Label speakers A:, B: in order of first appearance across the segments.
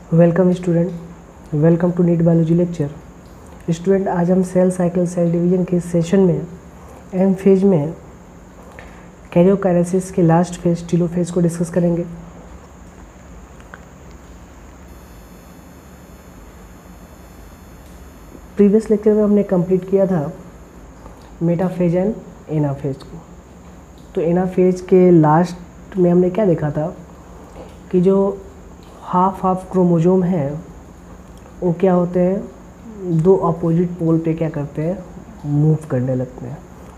A: Welcome student, welcome to NEET biology lecture. Student, आज हम cell cycle cell division के session में M phase में कैरियोकाइनेसिस के लास्ट फेज टीलोफेज को डिस्कस करेंगे। प्रीवियस लेक्चर में हमने कंप्लीट किया था मेटाफेज एंड एनाफेज को। तो एनाफेज के लास्ट में हमने क्या देखा था कि जो हाफ क्रोमोजोम है वो क्या होते हैं, दो अपोजिट पोल पे क्या करते हैं, मूव करने लगते हैं,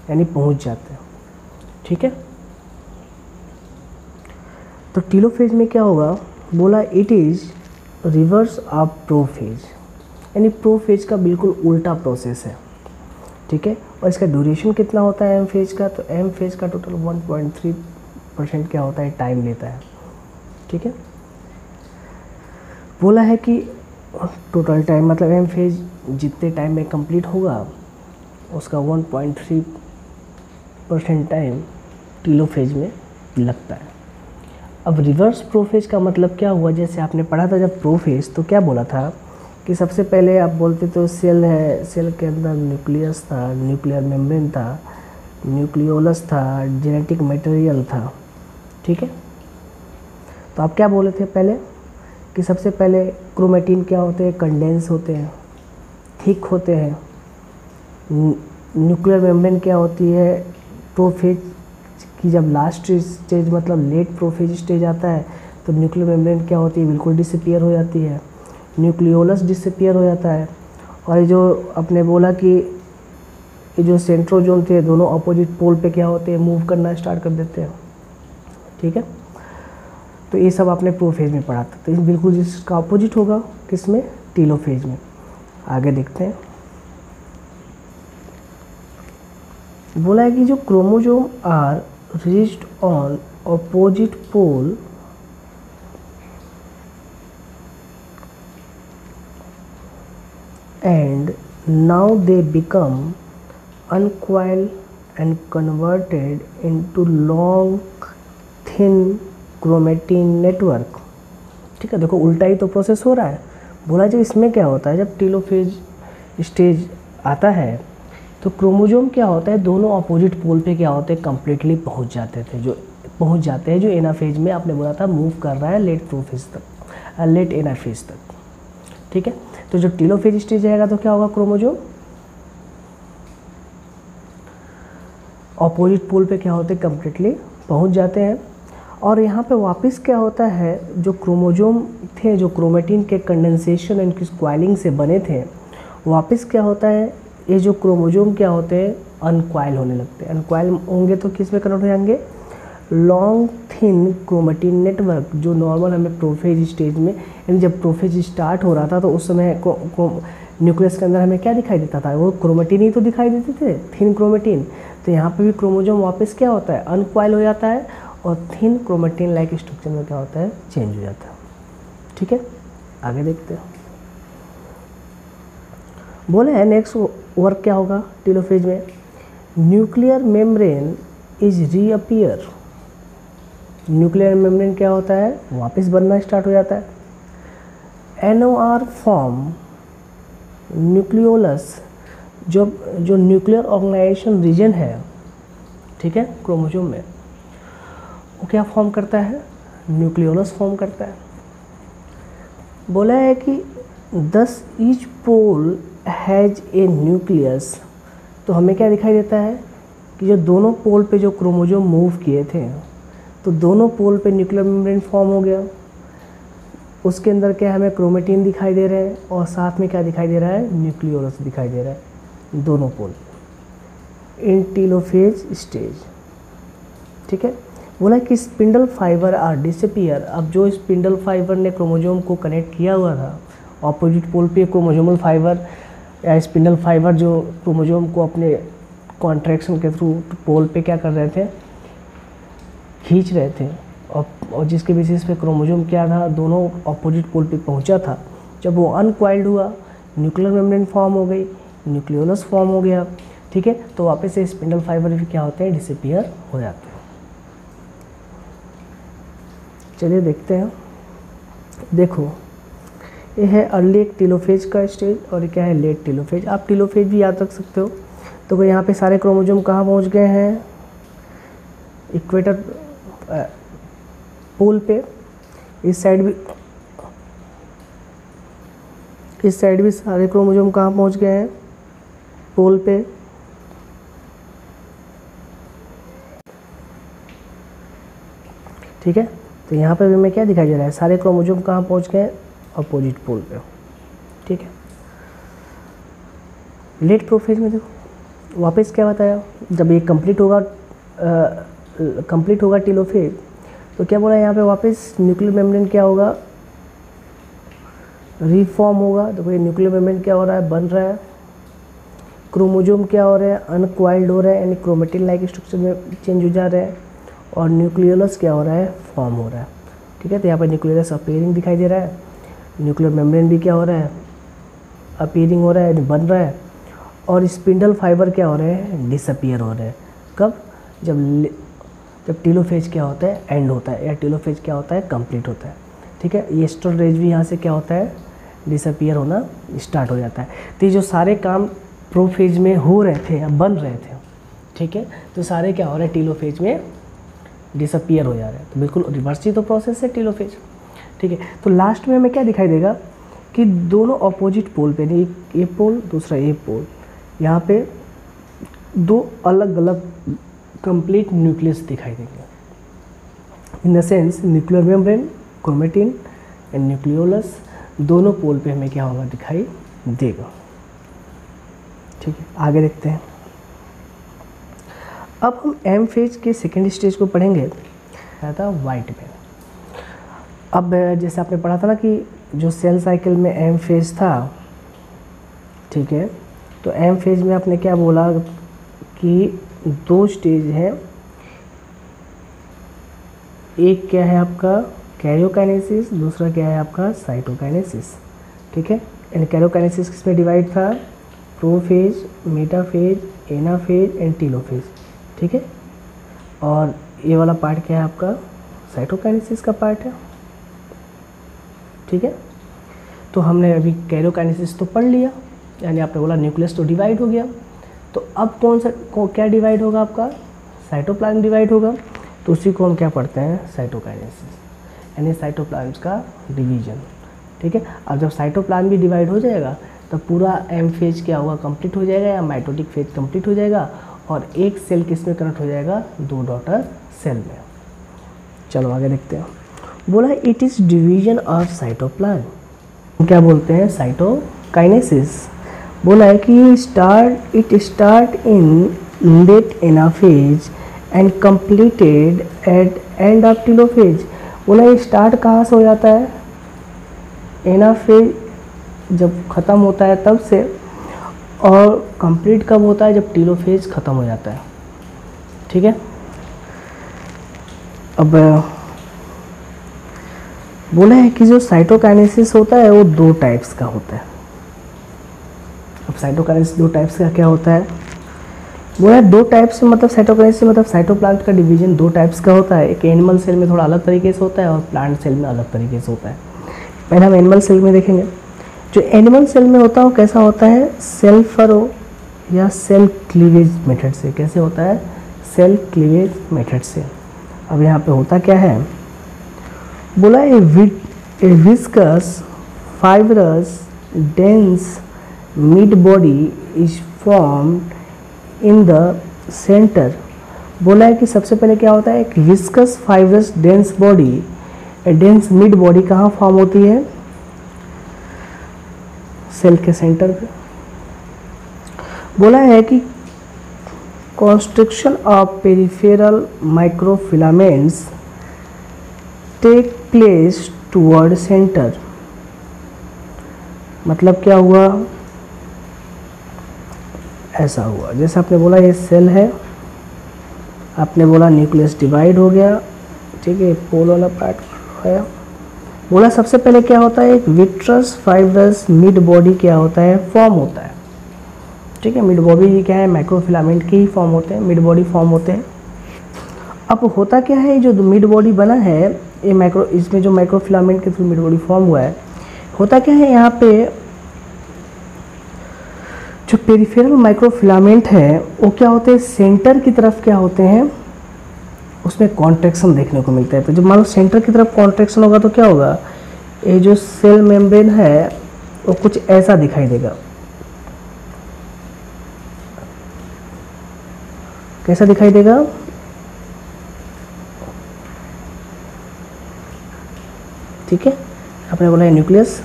A: यानी पहुंच जाते हैं। ठीक है, तो टीलोफेज में क्या होगा, बोला it is reverse of prophase, यानी प्रोफेज का बिल्कुल उल्टा प्रोसेस है। ठीक है, और इसका ड्यूरेशन कितना होता है एम फेज का, तो एम फेज का टोटल 1.3% क्या होता है, टाइम लेता है। ठीक है, बोला है कि टोटल टाइम मतलब एम फेज जितने टाइम में कंप्लीट होगा उसका 1.3% टाइम टीलोफेज में लगता है। अब रिवर्स प्रोफेज का मतलब क्या हुआ, जैसे आपने पढ़ा था जब प्रोफेज, तो क्या बोला था कि सबसे पहले आप बोलते तो सेल है, सेल के अंदर न्यूक्लियस था, न्यूक्लियर मेम्ब्रेन था, न्यूक्लियोलस था, जेनेटिक मटेरियल था। ठीक है, तो आप क्या बोले थे पहले कि सबसे पहले क्रोमेटिन क्या होते हैं, कंडेंस होते हैं, थिक होते हैं। न्यूक्लियर मेम्ब्रेन क्या होती है, प्रोफेज की जब लास्ट स्टेज मतलब लेट प्रोफेज स्टेज आता है तो न्यूक्लियर मेम्ब्रेन क्या होती है, बिल्कुल डिसअपीयर हो जाती है, न्यूक्लियोलस डिसअपीयर हो जाता है। और ये जो आपने बोला कि ये जो सेंट्रोजोम थे दोनों अपोजिट पोल पे क्या होते हैं, मूव करना स्टार्ट कर देते हैं। ठीक है, तो ये सब आपने प्रोफेज में पढ़ा था, तो ये बिल्कुल जिसका अपोजिट होगा किसमें, टीलोफेज में। आगे देखते हैं, बोला है कि जो chromosome are reached on opposite pole and now they become uncoiled and converted into long thin chromatin network। ठीक है, देखो उल्टा ही तो प्रोसेस हो रहा है। बोला जो इसमें क्या होता है, जब टीलोफेज स्टेज आता है तो क्रोमोजोम क्या होता है, दोनों अपोजिट पोल पे क्या होते हैं, कम्प्लीटली पहुंच जाते हैं जो एनाफेज में आपने बोला था मूव कर रहा है लेट प्रोफेज तक, लेट एनाफेज तक। ठीक है, तो जो टीलोफेज स्टेज आएगा तो क्या होगा, क्रोमोजोम अपोजिट पोल पे क्या होते हैं, कम्प्लीटली पहुंच जाते हैं। और यहाँ पे वापस क्या होता है, जो क्रोमोजोम थे जो क्रोमेटिन के कंडेंसेशन एंड स्क्वाइलिंग से बने थे, वापस क्या होता है, ये जो क्रोमोजोम क्या होते हैं, अनक्वाइल होने लगते हैं। अनक्वाइल होंगे तो किस में कन्वर्ट हो जाएंगे, लॉन्ग थिन क्रोमेटिन नेटवर्क, जो नॉर्मल हमें प्रोफेज स्टेज में, यानी जब प्रोफेज स्टार्ट हो रहा था तो उस समय न्यूक्लियस के अंदर हमें क्या दिखाई देता था, वो क्रोमेटिन ही तो दिखाई देते थे, थिन क्रोमेटिन। तो यहाँ पे भी क्रोमोजोम वापस क्या होता है, अनक्वाइल हो जाता है और थिन क्रोमेटिन लाइक स्ट्रक्चर में क्या होता है, चेंज हो जाता है। ठीक है, आगे देखते हैं। बोले हैं नेक्स्ट वर्क क्या होगा टीलोफेज में, nuclear membrane is reappear. Nuclear membrane क्या होता है, वापस बनना स्टार्ट हो जाता है। NOR फॉर्म न्यूक्लियोलस, जो न्यूक्लियर ऑर्गेनाइजेशन रीजन है, ठीक है, क्रोमोजोम में, वो क्या फॉर्म करता है, न्यूक्लियोलस फॉर्म करता है। बोला है कि 10 each pole has a nucleus, तो हमें क्या दिखाई देता है कि जो दोनों पोल पे जो क्रोमोजोम मूव किए थे तो दोनों पोल पे न्यूक्लियर मेम्ब्रेन फॉर्म हो गया। उसके अंदर क्या हमें क्रोमेटिन दिखाई दे रहे हैं और साथ में क्या दिखाई दे रहा है, न्यूक्लियोलस दिखाई दे रहा है, दोनों पोल इन टीलोफेज स्टेज। ठीक है, बोला कि स्पिंडल फाइबर आर डिसअपीयर। अब जो स्पिंडल फाइबर ने क्रोमोजोम को कनेक्ट किया हुआ था ऑपोजिट पोल पे, क्रोमोजोमल फाइबर या स्पिंडल फाइबर जो क्रोमोजोम को अपने कॉन्ट्रैक्शन के थ्रू पोल पे क्या कर रहे थे, खींच रहे थे, और जिसके बेसिस पे क्रोमोजोम क्या था, दोनों अपोजिट पोल पे पहुंचा था। जब वो अनक्वाइल्ड हुआ, न्यूक्लियर मेम्ब्रेन फॉर्म हो गई, न्यूक्लियोलस फॉर्म हो गया। ठीक है, तो वापस से स्पिंडल फाइबर भी क्या होते हैं, डिसअपीयर हो जाते हैं। चलिए देखते हैं, देखो ये है अर्ली टेलोफेज का स्टेज और ये क्या है, लेट टेलोफेज। आप टेलोफेज भी याद रख सकते हो। तो यहाँ पे सारे क्रोमोसोम कहाँ पहुँच गए हैं, इक्वेटर पोल पे। इस साइड भी सारे क्रोमोसोम कहाँ पहुँच गए हैं, पोल पे। ठीक है, तो यहाँ पे भी हमें क्या दिखाई दे रहा है, सारे क्रोमोसोम कहाँ पहुँच गए, अपोजिट पोल पे। ठीक है, लेट प्रोफेज में देखो वापस क्या बताया, जब ये कंप्लीट होगा टेलोफेज, तो क्या बोला यहाँ पे वापस न्यूक्लियर मेम्ब्रेन क्या होगा, रिफॉर्म होगा। तो ये न्यूक्लियर मेम्ब्रेन क्या हो रहा है, बन रहा है। क्रोमोसोम क्या हो रहा है, अनक्वाइल्ड हो रहा है, यानी क्रोमेटिन लाइक स्ट्रक्चर में चेंज हो जा रहा है। और न्यूक्लियोलस क्या हो रहा है, फॉर्म हो रहा है। ठीक है, तो यहाँ पर न्यूक्लियोलस अपीयरिंग दिखाई दे रहा है, न्यूक्लियर मेम्ब्रेन भी क्या हो रहा है, अपीयरिंग हो रहा है, बन रहा है। और स्पिंडल फाइबर क्या हो रहे हैं, डिसअपियर हो रहे हैं। कब, जब टेलोफेज क्या होता है, एंड होता है, या टेलोफेज क्या होता है, कंप्लीट होता है। ठीक है, ये एस्ट्रोरेज भी यहाँ से क्या होता है, डिसअपियर होना स्टार्ट हो जाता है। तो ये जो सारे काम प्रोफेज में हो रहे थे या बन रहे थे, ठीक है, तो सारे क्या हो रहे हैं, टेलोफेज में डिसअपियर हो जा रहे हैं। तो बिल्कुल रिवर्स ही तो प्रोसेस है टेलोफेज। ठीक है, तो लास्ट में हमें क्या दिखाई देगा कि दोनों अपोजिट पोल पे, एक ये पोल दूसरा ये पोल, यहाँ पे दो अलग अलग कंप्लीट न्यूक्लियस दिखाई देंगे। In the sense nuclear membrane, chromatin and nucleolus दोनों पोल पे हमें क्या होगा, दिखाई देगा। ठीक है, आगे देखते हैं। अब हम एम फेज के सेकेंड स्टेज को पढ़ेंगे, था वाइट में। अब जैसे आपने पढ़ा था ना कि जो सेल साइकिल में एम फेज था, ठीक है, तो एम फेज में आपने क्या बोला कि दो स्टेज है, एक क्या है आपका कैरियोकाइनेसिस, दूसरा क्या है आपका साइटोकाइनेसिस। ठीक है, यानी कैरियोकाइनेसिस किसमें डिवाइड था, prophase, metaphase, anaphase and telophase. ठीक है, और ये वाला पार्ट क्या है आपका, साइटोकाइनेसिस का पार्ट है। ठीक है, तो हमने अभी कैरियोकाइनेसिस तो पढ़ लिया, यानी आपने बोला न्यूक्लियस तो डिवाइड हो गया। तो अब क्या डिवाइड होगा आपका, साइटोप्लाज्म डिवाइड होगा। तो उसी को हम क्या पढ़ते हैं, साइटोकाइनेसिस, यानी साइटोप्लाज्म का डिवीजन। ठीक है, अब जब साइटोप्लाज्म भी डिवाइड हो जाएगा तो पूरा एम फेज क्या होगा, कंप्लीट हो जाएगा, या माइटोटिक फेज कंप्लीट हो जाएगा, और एक सेल किस में कनेक्ट हो जाएगा, दो डॉटर सेल में। चलो आगे देखते हैं। बोला it is division of cytoplasm, क्या बोलते हैं, साइटोकाइनेसिस। बोला है कि it start in late anaphase and completed at end of telophase. बोला ये स्टार्ट कहाँ से हो जाता है, एनाफेज जब ख़त्म होता है तब से, और कंप्लीट कब होता है, जब टेलोफेज ख़त्म हो जाता है। ठीक है, अब बोला है कि जो साइटोकाइनेसिस होता है वो दो टाइप्स का होता है। अब साइटोकाइनेसिस दो टाइप्स का क्या होता है, बोला है दो टाइप्स, मतलब साइटोकाइनेसिस मतलब साइटोप्लाज्म का डिवीजन दो टाइप्स का होता है। एक एनिमल सेल में थोड़ा अलग तरीके से होता है और प्लांट सेल में अलग तरीके से होता है। पहले हम एनिमल सेल में देखेंगे। जो एनिमल सेल में होता है वो कैसा होता है, सेल फरो या सेल क्लीवेज मेथड से। कैसे होता है, सेल क्लीवेज मेथड से। अब यहाँ पे होता क्या है, बोला a viscous fibrous dense mid body is formed in the centre. बोला है कि सबसे पहले क्या होता है, एक viscous fibrous dense body, dense mid body कहाँ फॉर्म होती है, सेल के सेंटर पे। बोला है कि construction of peripheral microfilaments take place toward centre. मतलब क्या हुआ, ऐसा हुआ जैसे आपने बोला ये सेल है, आपने बोला न्यूक्लियस डिवाइड हो गया, ठीक है, पोल वाला पार्ट है। बोला सबसे पहले क्या होता है, एक विट्रस फाइब्रस मिड बॉडी क्या होता है, फॉर्म होता है। ठीक है, मिड बॉडी क्या है, माइक्रोफिलामेंट के ही फॉर्म होते हैं, मिड बॉडी फॉर्म होते हैं। अब होता क्या है, जो मिड बॉडी बना है ये इसमें जो माइक्रोफिलामेंट के थ्रू मिड बॉडी फॉर्म हुआ है, होता क्या है यहाँ पे, जो पेरिफेरल माइक्रोफिलामेंट है वो क्या होते हैं, सेंटर की तरफ क्या होते हैं, उसमें कॉन्ट्रैक्शन देखने को मिलता है। तो जब मान लो सेंटर की तरफ कॉन्ट्रैक्शन होगा तो क्या होगा, ये जो सेल मेम्ब्रेन है वो कुछ ऐसा दिखाई देगा। कैसा दिखाई देगा, ठीक है। आपने बोला है न्यूक्लियस,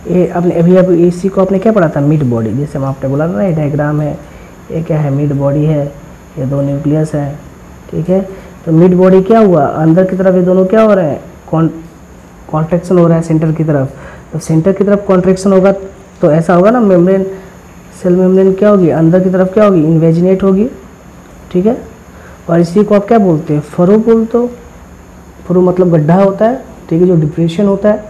A: ये आपने अभी इसी को आपने क्या पढ़ा था, मिड बॉडी। जैसे हम आपने बोला ना, ये डायग्राम है, ये क्या है, मिड बॉडी है, ये दो न्यूक्लियस है, ठीक है। तो मिड बॉडी क्या हुआ, अंदर की तरफ ये दोनों क्या हो रहे हैं, कॉन्ट्रैक्शन हो रहा है सेंटर की तरफ। तो सेंटर की तरफ कॉन्ट्रैक्शन होगा तो ऐसा होगा ना, मेम्ब्रेन, सेल मेम्ब्रेन क्या होगी, अंदर की तरफ क्या होगी, इन्वेजिनेट होगी, ठीक है। और इसी को आप क्या बोलते हैं, फरो बोलते हो। फरो मतलब गड्ढा होता है, ठीक है, जो डिप्रेशन होता है।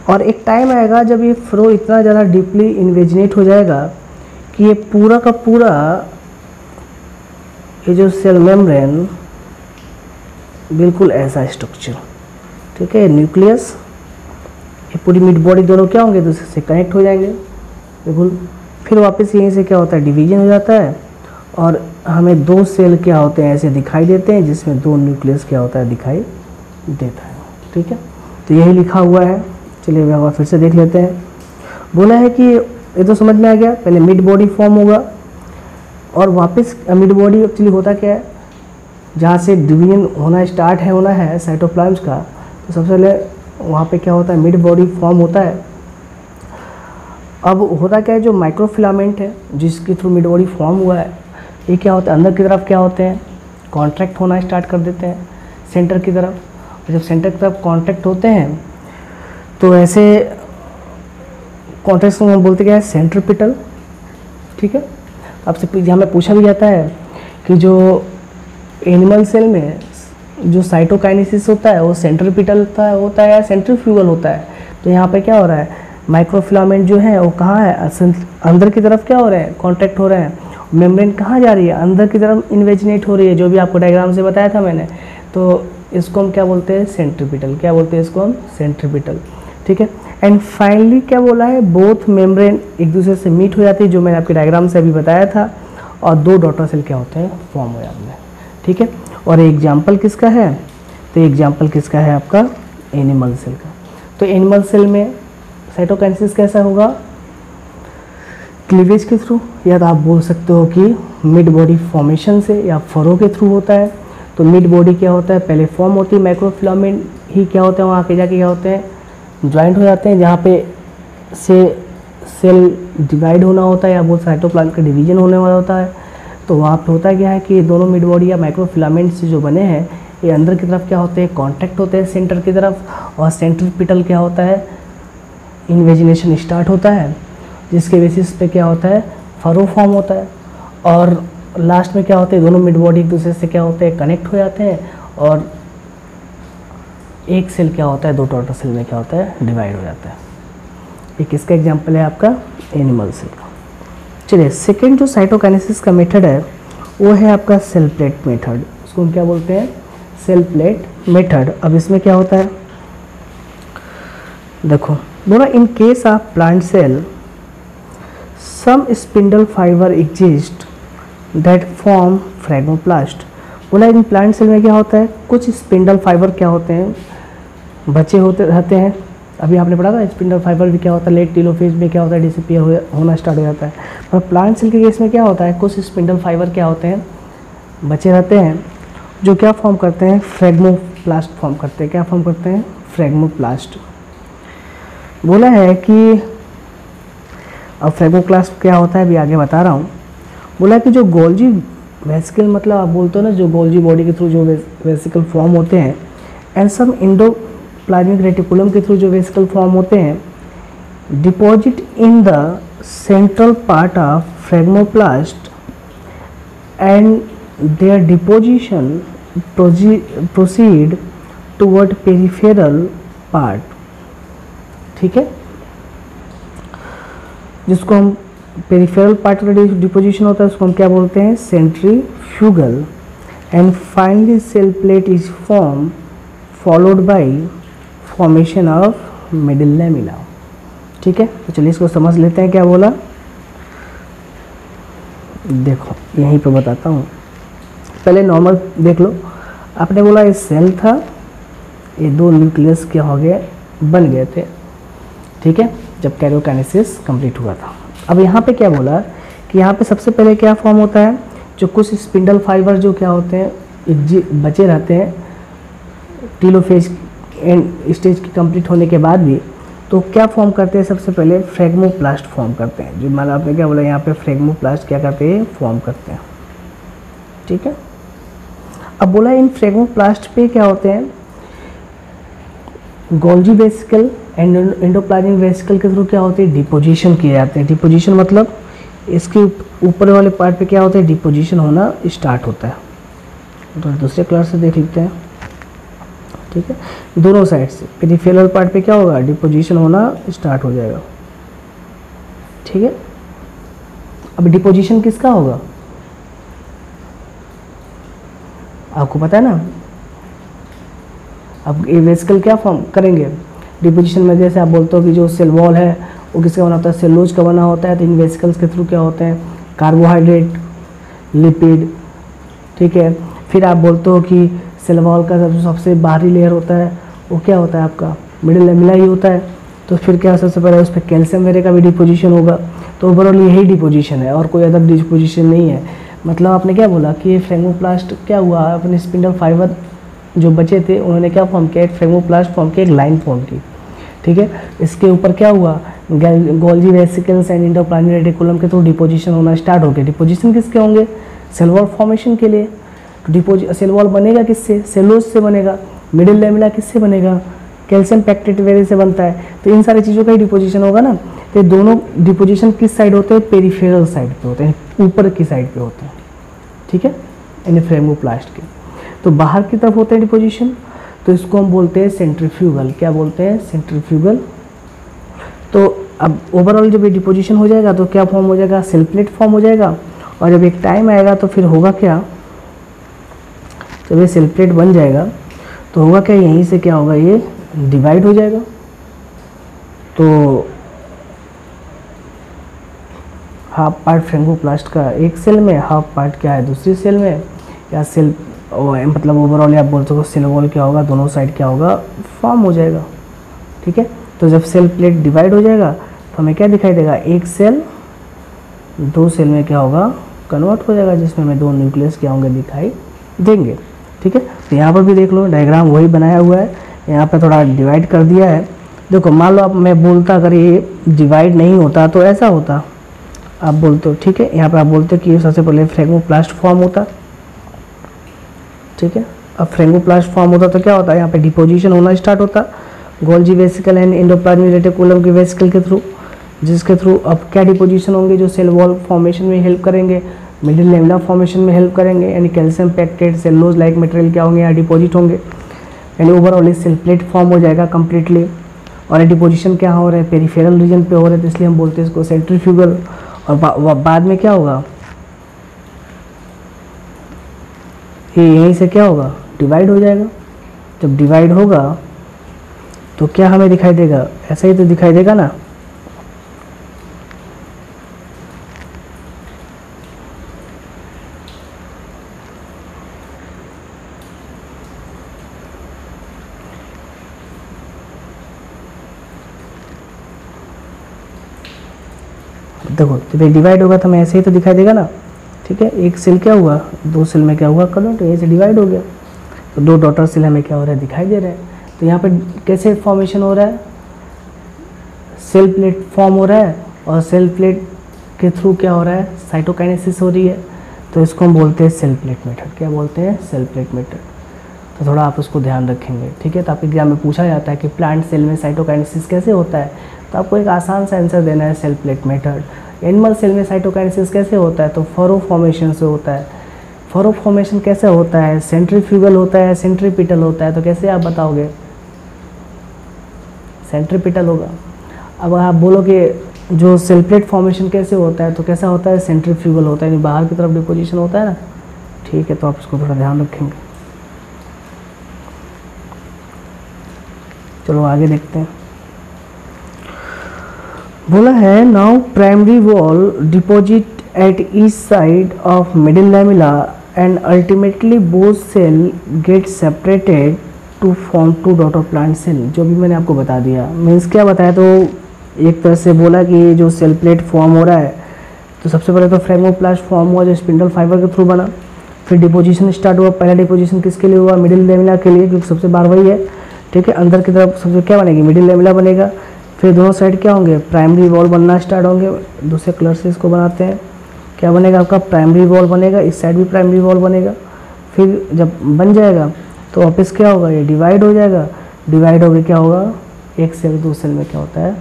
A: और एक टाइम आएगा जब ये फ्रो इतना ज़्यादा डीपली इन्वेजिनेट हो जाएगा कि ये पूरा का पूरा ये जो सेल मेम्ब्रेन बिल्कुल ऐसा स्ट्रक्चर, ठीक है, न्यूक्लियस, ये पूरी मिड बॉडी दोनों क्या होंगे, दूसरे से कनेक्ट हो जाएंगे बिल्कुल। फिर वापस यहीं से क्या होता है, डिवीजन हो जाता है और हमें दो सेल क्या होते हैं ऐसे दिखाई देते हैं, जिसमें दो न्यूक्लियस क्या होता है दिखाई देता है, ठीक है। तो यही लिखा हुआ है। चलिए एक फिर से देख लेते हैं। बोला है कि ये तो समझ में आ गया, पहले मिड बॉडी फॉर्म होगा और वापस मिड बॉडी एक्चुअली होता क्या है, जहाँ से डिवीजन होना स्टार्ट है होना है साइटोप्लाज्म का, तो सबसे पहले वहाँ पे क्या होता है, मिड बॉडी फॉर्म होता है। अब होता क्या है, जो माइक्रोफिलामेंट है जिसके थ्रू मिड बॉडी फॉर्म हुआ है, ये क्या होता है, अंदर की तरफ क्या होते हैं, कॉन्ट्रैक्ट होना स्टार्ट कर देते हैं सेंटर की तरफ। और जब सेंटर की तरफ कॉन्ट्रैक्ट होते हैं तो ऐसे कॉन्ट्रैक्शन हम बोलते क्या है, सेंट्रीपिटल, ठीक है। आपसे यहाँ में पूछा भी जाता है कि जो एनिमल सेल में जो साइटोकाइनेसिस होता है वो सेंट्रीपिटल होता है या सेंट्रीफ्यूगल होता है। तो यहाँ पे क्या हो रहा है, माइक्रोफिलामेंट जो है वो कहाँ है, अंदर की तरफ क्या हो रहे हैं, कॉन्ट्रैक्ट हो रहे हैं। मेम्ब्रेन कहाँ जा रही है, अंदर की तरफ इन्वेजिनेट हो रही है, जो भी आपको डायग्राम से बताया था मैंने। तो इसको हम क्या बोलते हैं, सेंट्रीपिटल। क्या बोलते हैं इसको हम, सेंट्रीपिटल, ठीक है। एंड फाइनली क्या बोला है, बोथ मेम्ब्रेन एक दूसरे से मीट हो जाती है, जो मैंने आपके डायग्राम से अभी बताया था, और दो डॉटर सेल क्या होते हैं, फॉर्म हो जाते हैं, ठीक है। और एग्जाम्पल किसका है, तो एग्जाम्पल किसका है आपका, एनिमल सेल का। तो एनिमल सेल में साइटोकाइनेसिस कैसा होगा, क्लीवेज के थ्रू, या तो आप बोल सकते हो कि मिड बॉडी फॉर्मेशन से या फरो के थ्रू होता है। तो मिड बॉडी क्या होता है, पहले फॉर्म होती है, माइक्रोफिलामेंट ही क्या होते हैं, वहाँ आके जाके क्या होते हैं, ज्वाइंट हो जाते हैं, जहाँ पे से सेल डिवाइड होना होता है या वो साइटोप्लाज्म का डिवीजन होने वाला होता है। तो वहाँ पे होता क्या है कि दोनों मिड बॉडी या माइक्रोफिलामेंट से जो बने हैं, ये अंदर की तरफ क्या होते हैं, कॉन्टैक्ट होते हैं सेंटर की तरफ, और सेंट्रीपिटल क्या होता है, इन्वेजिनेशन स्टार्ट होता है, जिसके बेसिस पे क्या होता है, फरो फॉर्म होता है। और लास्ट में क्या होते हैं, दोनों मिड बॉडी एक दूसरे से क्या होते हैं, कनेक्ट हो जाते हैं, और एक सेल क्या होता है, दो डॉटर सेल में क्या होता है, डिवाइड हो जाता है। ये किसका एग्जाम्पल है आपका, एनिमल सेल का। चलिए सेकेंड जो साइटोकाइनेसिस का मेथड है वो है आपका सेल प्लेट मेथड। उसको हम क्या बोलते हैं, सेल प्लेट मेथड। अब इसमें क्या होता है, देखो बोला in case of plant cell some spindle fibre exist that form phragmoplast. बोला इन प्लांट सेल में क्या होता है, कुछ स्पिंडल फाइबर क्या होते हैं, बचे होते रहते हैं। अभी आपने पढ़ा था स्पिंडल फाइबर भी क्या होता है, लेट टेलोफेज में क्या होता है, डिसअपीयर होना स्टार्ट हो जाता है। पर प्लांट सेल के केस में क्या होता है, कुछ स्पिंडल फाइबर क्या होते हैं, बचे रहते हैं, जो क्या फॉर्म करते हैं, फ्रैग्मोप्लास्ट फॉर्म करते हैं। क्या फॉर्म करते हैं, फ्रैग्मोप्लास्ट। बोला है कि अब फ्रैग्मोप्लास्ट क्या होता है अभी आगे बता रहा हूँ। बोला है कि जो गोल्जी वेसिकल, मतलब आप बोलते हो ना, जो गोल्जी बॉडी के थ्रू जो वेसिकल फॉर्म होते हैं, एंड सम इंडोप्लाज्मिक रेटिकुलम के थ्रू जो वेसिकल फॉर्म होते हैं, deposit in the central part of phragmoplast and their deposition proceed toward peripheral part, ठीक है। जिसको हम पेरिफेरल पार्ट का डिपोजिशन होता है उसको हम क्या बोलते हैं, centrifugal. And finally cell plate is form followed by formation of middle lamina. ठीक है, तो चलिए इसको समझ लेते हैं क्या बोला। देखो यहीं पे बताता हूँ, पहले नॉर्मल देख लो। आपने बोला ये सेल था, ये 2 न्यूक्लियस क्या हो गए, बन गए थे, ठीक है, जब कैरियोकाइनेसिस कंप्लीट हुआ था। अब यहाँ पे क्या बोला कि यहाँ पे सबसे पहले क्या फॉर्म होता है, जो कुछ स्पिंडल फाइबर जो क्या होते हैं बचे रहते हैं टीलोफेज एंड स्टेज की कंप्लीट होने के बाद भी, तो क्या फॉर्म करते हैं, सबसे पहले फ्रेगमोप्लास्ट फॉर्म करते हैं। जो मतलब आपने क्या बोला, यहाँ पे फ्रेगमोप्लास्ट क्या करते हैं, फॉर्म करते हैं, ठीक है। अब बोला इन फ्रेगमोप्लास्ट पे क्या होते हैं, Golgi vesicle and endoplasmic vesicle के थ्रू क्या होती है, डिपोजिशन किए जाते हैं। डिपोजिशन मतलब इसके ऊपर वाले पार्ट पे क्या होता है, डिपोजिशन होना स्टार्ट होता है। तो दूसरे क्लास से देख लेते हैं, ठीक है। दोनों साइड से पेरिफेरल पार्ट पे क्या होगा, डिपोजिशन होना स्टार्ट हो जाएगा, ठीक है। अब डिपोजिशन किसका होगा, आपको पता है ना। अब ये वेसिकल क्या फॉर्म करेंगे डिपोजिशन में, जैसे आप बोलते हो कि जो सेल वॉल है वो किसका बना होता है, सेलुलोज का बना होता है। तो इन वेसिकल्स के थ्रू क्या होते हैं, कार्बोहाइड्रेट, लिपिड, ठीक है। फिर आप बोलते हो कि सेल वॉल का सबसे बाहरी लेयर होता है वो क्या होता है, आपका मिडिल लेमिला ही होता है। तो फिर क्या सबसे पहले उस पर कैल्शियम वगैरह का भी डिपोजिशन होगा। तो ओवरऑल यही डिपोजिशन है और कोई अदर डिपोजिशन नहीं है। मतलब आपने क्या बोला कि ये फ्रेगमोप्लास्ट क्या हुआ, अपने स्पिंडल फाइबर जो बचे थे उन्होंने क्या फॉर्म किया, एक फ्रेगमोप्लास्ट फॉर्म किया, एक लाइन फॉर्म की, ठीक है। इसके ऊपर क्या हुआ, Golgi vesicles and endoplasmic reticulum के थ्रू डिपोजिशन होना स्टार्ट हो गया। डिपोजिशन किसके होंगे, सेल वॉल फॉर्मेशन के लिए। तो सेल वॉल बनेगा किससे, सेलुलोज से बनेगा। मिडिल लेमिला किससे बनेगा, कैल्शियम पैक्टेट वगैरह से बनता है। तो इन सारी चीज़ों का ही डिपोजिशन होगा ना। तो दोनों डिपोजिशन किस साइड होते हैं, पेरिफेरल साइड पे होते हैं, ऊपर की साइड पे होते हैं, ठीक है, इन फ्रेगमोप्लास्ट के। तो बाहर की तरफ होते हैं डिपोजिशन, तो इसको हम बोलते हैं सेंट्रीफ्यूगल। क्या बोलते हैं, सेंट्रीफ्यूगल। तो अब ओवरऑल जब ये डिपोजिशन हो जाएगा तो क्या फॉर्म हो जाएगा, सेल प्लेट फॉर्म हो जाएगा। और जब एक टाइम आएगा तो फिर होगा क्या, जब ये सेल प्लेट बन जाएगा तो होगा क्या, यहीं से क्या होगा, ये डिवाइड हो जाएगा। तो हाफ पार्ट फ्रेगमोप्लास्ट का एक सेल में, हाफ पार्ट क्या है दूसरी सेल में, या सेल मतलब ओवरऑल आप बोल सको सेल वॉल क्या होगा, दोनों साइड क्या होगा, फॉर्म हो जाएगा, ठीक है। तो जब सेल प्लेट डिवाइड हो जाएगा तो हमें क्या दिखाई देगा, एक सेल 2 सेल में क्या होगा, कन्वर्ट हो जाएगा, जिसमें हमें 2 न्यूक्लियस क्या होंगे, दिखाई देंगे, ठीक है। तो यहाँ पर भी देख लो डायग्राम वही बनाया हुआ है, यहाँ पर थोड़ा डिवाइड कर दिया है। देखो मान लो अब मैं बोलता अगर ये डिवाइड नहीं होता तो ऐसा होता, आप बोलते हो, ठीक है। यहाँ पर आप बोलते हो कि सबसे पहले फ्रेगमोप्लास्ट फॉर्म होता, ठीक है। अब फ्रेगमोप्लास्ट फॉर्म होता तो क्या होता है, यहाँ पे डिपोजिशन होना स्टार्ट होता Golgi vesicle and endoplasmic reticulum के वेसिकल के थ्रू, जिसके थ्रू अब क्या डिपोजिशन होंगे, जो सेल वॉल फॉर्मेशन में हेल्प करेंगे, मिडिल लेमिना फॉर्मेशन में हेल्प करेंगे, यानी calcium pectate cellulose like material क्या होंगे, यहाँ डिपोजिट होंगे, यानी ओवरऑल इस सेल प्लेट फॉर्म हो जाएगा कम्प्लीटली। और डिपोजिशन क्या हो रहा है, पेरिफेरल रीजन पे हो रहा है, तो इसलिए हम बोलते हैं इसको सेंट्रीफ्यूगल। और बाद में क्या होगा, ये यहीं से क्या होगा, डिवाइड हो जाएगा। जब डिवाइड होगा तो क्या हमें दिखाई देगा, ऐसा ही तो दिखाई देगा ना। देखो जब ये डिवाइड होगा तो हमें ऐसे ही तो दिखाई देगा ना, ठीक है। एक सेल क्या हुआ, 2 सेल में क्या हुआ, कन्वर्ट, यहीं से डिवाइड हो गया। तो 2 डॉटर सेल हमें क्या हो रहा है, दिखाई दे रहे हैं। तो यहाँ पे कैसे फॉर्मेशन हो रहा है, सेल प्लेट फॉर्म हो रहा है, और सेल प्लेट के थ्रू क्या हो रहा है, साइटोकाइनेसिस हो रही है। तो इसको हम बोलते हैं सेल प्लेट मेथड। क्या बोलते हैं, सेल प्लेट मेथड। तो थोड़ा आप उसको ध्यान रखेंगे, ठीक है। तो आपके एग्जाम में पूछा जाता है कि प्लांट सेल में साइटोकाइनेसिस कैसे होता है, तो आपको एक आसान सा आंसर देना है, cell plate method. Animal cell में साइटोकाइनेसिस कैसे होता है, तो फरो फॉर्मेशन से होता है। फरो फॉर्मेशन कैसे होता है, सेंट्रीफ्यूगल होता है, सेंट्रीपिटल होता है। तो कैसे आप बताओगे, सेंट्रीपिटल होगा। अब आप बोलोगे जो सेल प्लेट फॉर्मेशन कैसे होता है, तो कैसा होता है, सेंट्रीफ्यूगल होता है, यानी बाहर की तरफ डिपोजिशन होता है ना, ठीक है। तो आप इसको थोड़ा ध्यान रखेंगे। चलो आगे देखते हैं। बोला है now primary wall deposit at each side of middle lamella and ultimately both cell get separated to form two daughter plant cell. जो भी मैंने आपको बता दिया, मीन्स क्या बताया, तो एक तरह से बोला कि जो सेल प्लेट फॉर्म हो रहा है तो सबसे पहले तो फ्रेगमोप्लास्ट फॉर्म हुआ जो स्पिंडल फाइबर के थ्रू बना, फिर डिपोजिशन स्टार्ट हुआ। पहला डिपोजिशन किसके लिए हुआ? मिडिल लैमेला के लिए, क्योंकि सबसे बार वही है, ठीक है। अंदर की तरफ सबसे क्या बनेगी? मिडिल लैमेला बनेगा। फिर दोनों साइड क्या होंगे? प्राइमरी वॉल बनना स्टार्ट होंगे। दूसरे कलर से इसको बनाते हैं, क्या बनेगा आपका? प्राइमरी वॉल बनेगा। इस साइड भी प्राइमरी वॉल बनेगा। फिर जब बन जाएगा तो वापस क्या होगा? ये डिवाइड हो जाएगा। डिवाइड होकर क्या होगा? एक सेल दो सेल में क्या होता है?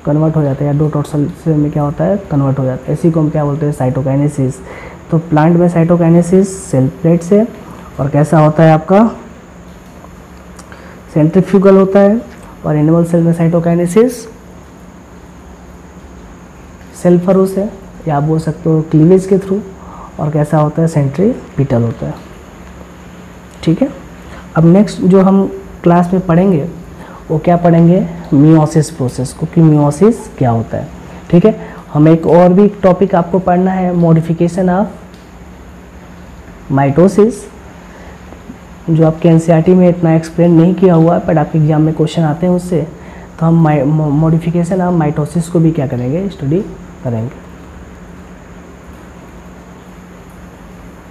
A: कन्वर्ट हो जाता है, या दो टोटल सेल में क्या होता है? कन्वर्ट हो जाता है। इसी को हम क्या बोलते हैं? साइटोकाइनेसिस। तो प्लांट में साइटोकाइनेसिस सेल प्लेट से, और कैसा होता है आपका? सेंट्रीफ्यूगल होता है। और एनिमल सेल में साइटोकाइनेसिस सेल्फरों से, या आप बोल सकते हो क्लीवेज के थ्रू। और कैसा होता है? सेंट्रीपिटल होता है, ठीक है। अब नेक्स्ट जो हम क्लास में पढ़ेंगे वो क्या पढ़ेंगे? मियोसिस प्रोसेस को, कि मियोसिस क्या होता है, ठीक है। हम एक और भी टॉपिक आपको पढ़ना है, मॉडिफिकेशन ऑफ माइटोसिस, जो आपके एनसीईआरटी में इतना एक्सप्लेन नहीं किया हुआ है, बट आपके एग्जाम में क्वेश्चन आते हैं उससे। तो हम मॉडिफिकेशन ऑफ माइटोसिस को भी क्या करेंगे? स्टडी करेंगे।